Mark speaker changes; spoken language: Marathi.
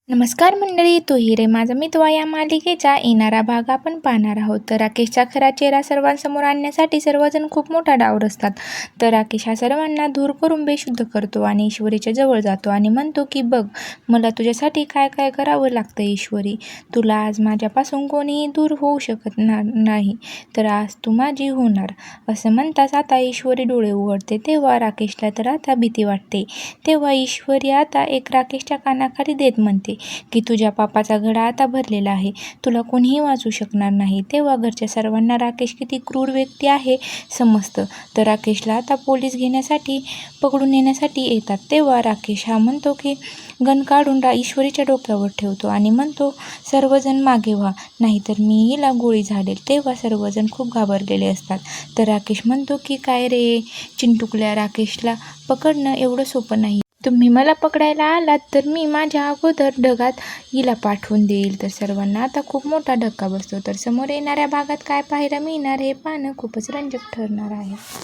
Speaker 1: नमस्कार मंडळी, तो हिरे माझा मितवा या मालिकेचा येणारा भाग आपण पाहणार आहोत. तर राकेशचा खरा चेहरा सर्वांसमोर आणण्यासाठी सर्वजण खूप मोठा डाव रचतात. तर राकेश हा सर्वांना दूर करून बेशुद्ध करतो आणि ईश्वरीच्या जवळ जातो आणि म्हणतो की बघ, मला तुझ्यासाठी काय काय करावं लागतं ईश्वरी. तुला आज माझ्यापासून कोणीही दूर होऊ शकत नाही, तर आज तू माझी होणार. असं म्हणताच आता ईश्वरी डोळे उघडते. तेव्हा राकेशला तर आता भीती वाटते. तेव्हा ईश्वरी आता एक राकेशच्या कानाखाली देत म्हणते की तुझ्या पापाचा घडा आता भरलेला आहे, तुला कोणीही वाचू शकणार नाही. तेव्हा घरच्या सर्वांना राकेश किती क्रूर व्यक्ती आहे समजतं. तर राकेशला आता पोलीस पकडून नेण्यासाठी येतात. तेव्हा राकेश हा म्हणतो की गन काढून ईश्वरीच्या डोक्यावर ठेवतो आणि म्हणतो सर्वजण मागे व्हा, नाहीतर मी हिला गोळी झाडेल. तेव्हा सर्वजण खूप घाबरलेले असतात. तर राकेश म्हणतो की काय रे चिंटुकल्या, राकेशला पकडणं एवढं सोपं नाही. तुम्ही मला पकडायला आलात तर मी माझ्या अगोदर ढगात हिला पाठवून देईल. तर सर्वांना आता खूप मोठा धक्का बसतो. तर समोर येणाऱ्या भागात काय पाहायला मिळणार हे पाहणं खूपच रंजक ठरणार आहे.